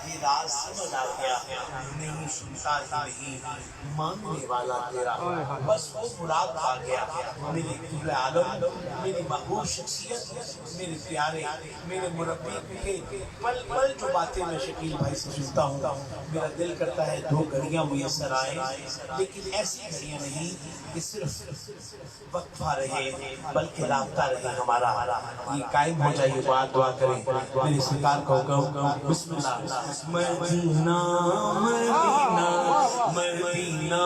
ये राज समझ आ गया, नहीं सुनता ही नहीं, मांगने वाला तेरा बस वो मुराद आ गया। मेरे क़िबला आलम, मेरी महबूब शख्सियत, मेरे प्यारे, मेरे मुरब्बी के पल पल जो बातें मैं शकील भाई से सुनता हूँ, मेरा दिल करता है 2 घड़ियाँ मुयस्सर आए, लेकिन ऐसी घड़ियाँ नहीं कि सिर्फ वक्फा रहे बल्कि राब्ता रहे हमारा। ये कायम हो जाए, बात दुआ करें मेरे सरकार को बिस्मिल्लाह। मदीना मदीना मदीना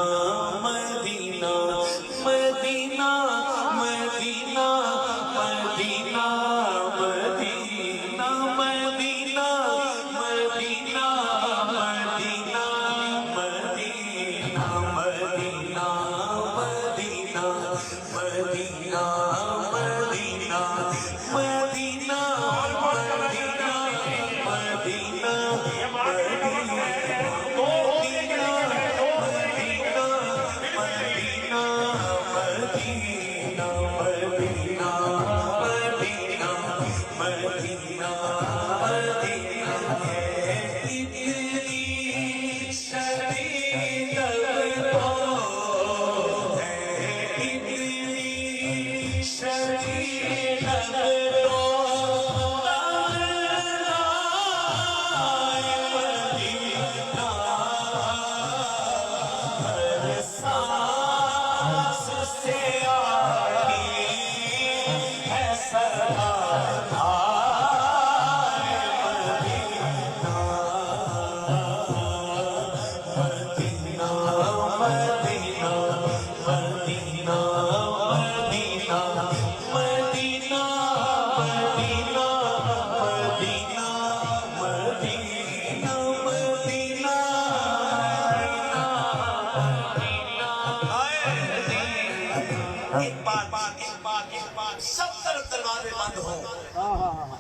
मदीना मदीना मदीना मदीना मदीना मदीना मदीना मदीना मदीना मदीना मदीना मदीना मदीना मदीना सब तरफ दरवाजे बंद हो,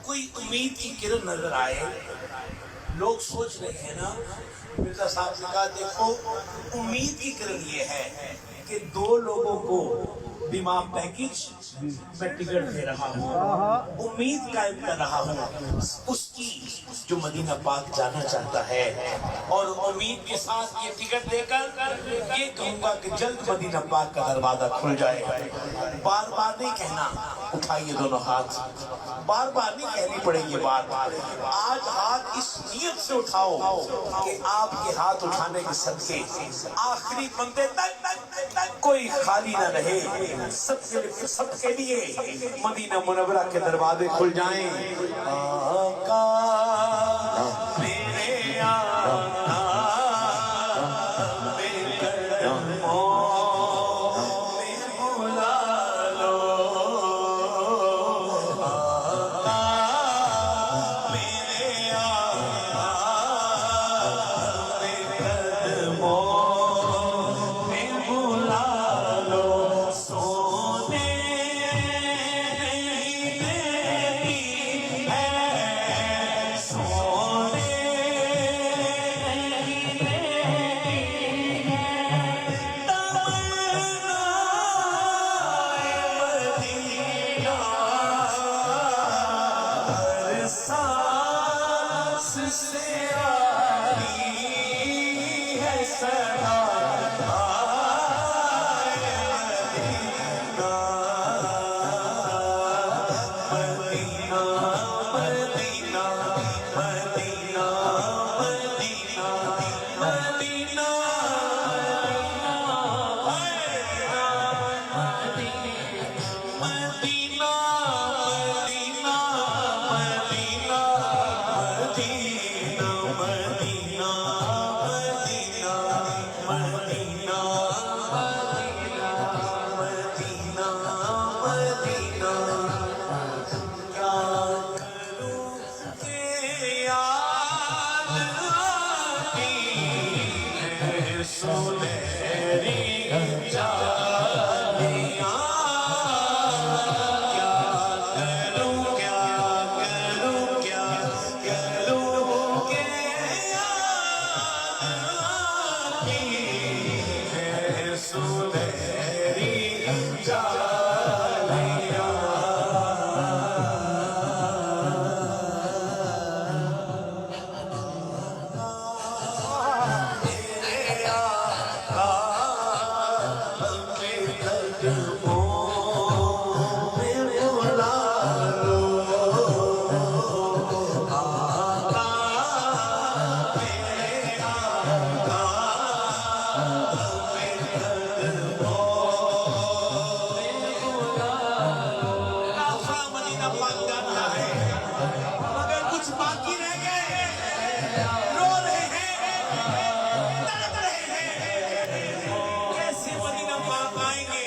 कोई उम्मीद की किरण नजर आए। लोग सोच रहे हैं ना, मिर्जा साहब ने कहा देखो उम्मीद की किरण ये है कि 2 लोगों को दिमाग पैकेज मैं टिकट दे रहा हूँ, उम्मीद कायम कर रहा हूँ उसकी जो मदीना पाक जाना चाहता है, और उम्मीद के साथ ये टिकट देकर ये कहूँगा कि जल्द मदीना पाक का दरवाजा खुल जाए। बार बार नहीं कहना, उठाइए दोनों हाथ, बार बार नहीं कहनी पड़ेगी बात। आज हाथ इस नियत से उठाओ कि आपके हाथ उठाने के सदके आखिरी बंदे तक कोई खाली ना रहे, सबके लिए मदीना मुनव्वरा के दरवाजे खुल जाएं। आका मेरे आका मदीना पाक जाता है, मगर कुछ बाकी रह गए, रो रहे हैं, तड़प रहे हैं, कैसे मदीना पाक आएंगे।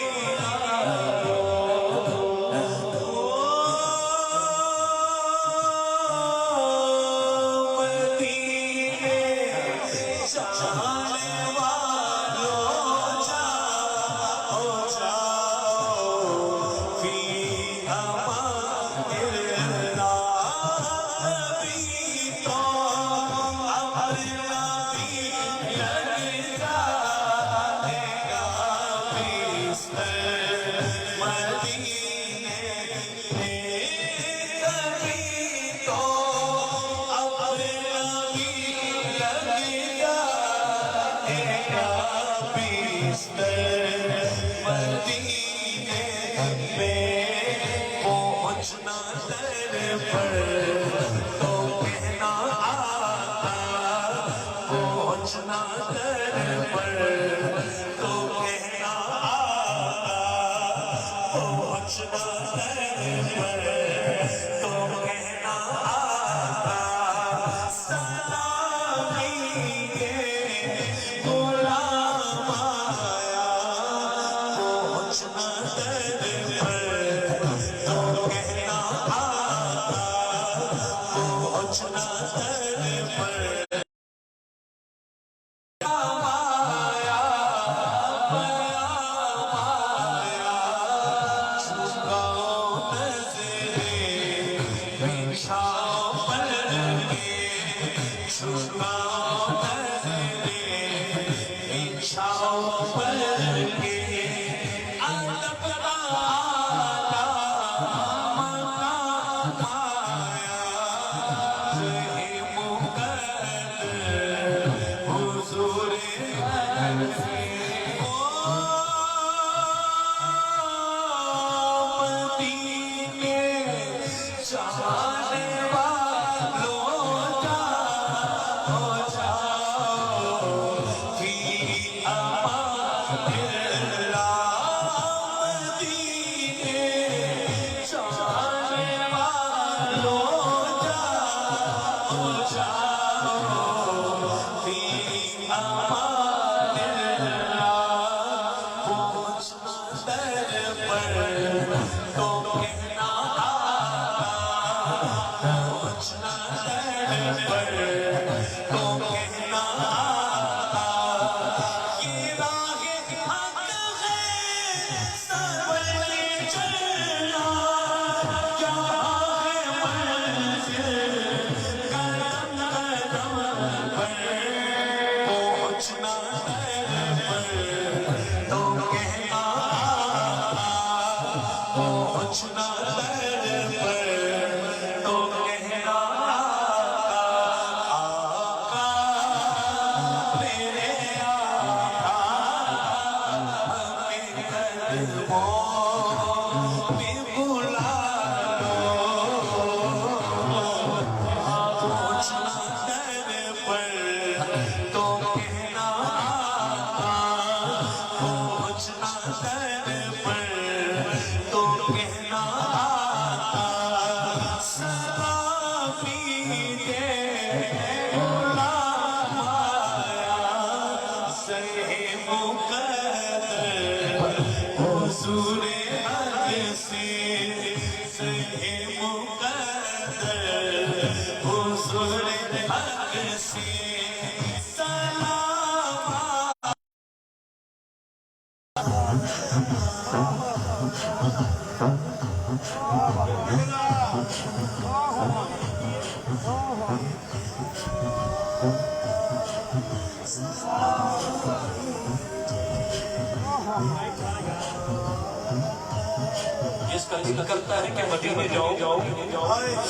जिसका दिल करता है कि मदीने जाओ,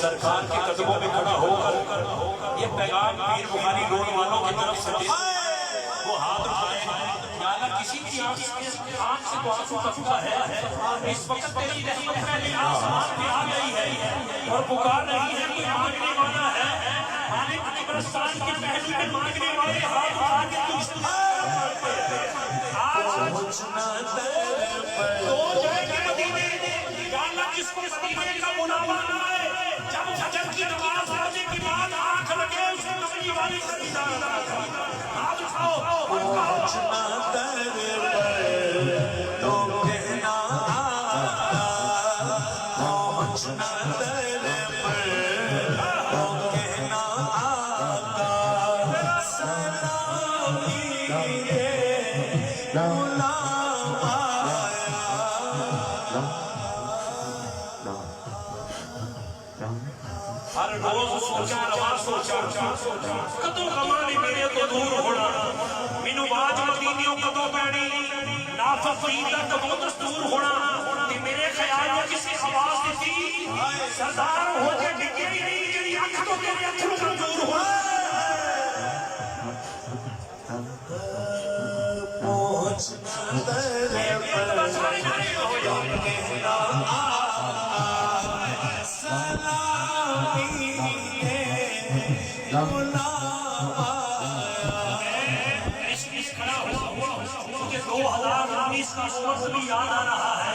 सरकार के कदमों में खड़ा होकर ये पैगाम पीर बुखारी रोड वालों की तरफ से वो हाथ उठाए, किसी की आंख से तो आंसू टपका है। इस वक्त तेरी रहमत पहले आसमान पे आ गई है और पुकार रही है, कोई मांगने वाला है। मालिक कब्रिस्तान के पहलू में मांगने वाले हाथ उठा के तू आज तो जाएगी मदीने, जिसको मदीने का मुनावा मालिक का दीदार अता कर। हाथ उठाओ और कहो हर रोज सोचा रवा सोचा कदों कमाने मेरे तो दूर होना मैनू बाज मदीनियों कदों पैनी नाफक फरीदा कदों दस्तूर होना ते मेरे ख्याल में किसी आवाज दी सरदार हो के डिगे ही नहीं जेडी अख तो तेरे अथरू मंजूर होना का वक्त भी याद आ रहा है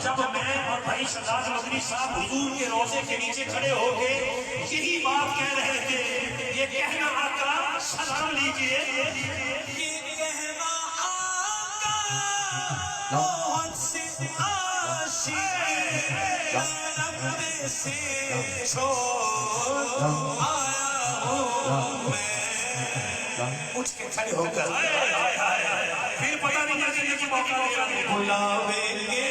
जब मैं और भाई शहजाद मदनी साहब हुजूर के रोजे के नीचे खड़े हो गए यही बात कह रहे थे ये कहना आका सलाम लीजिए ये कहना आका बहुत से आशिक रब से छोड़ आया हूं मैं उठ के खड़े होकर फिर पता नहीं क्या जिंदगी मौका देगा बुलावेंगे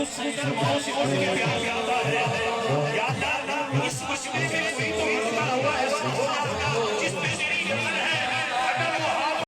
उस सुंदर मधुर से प्यार आता है।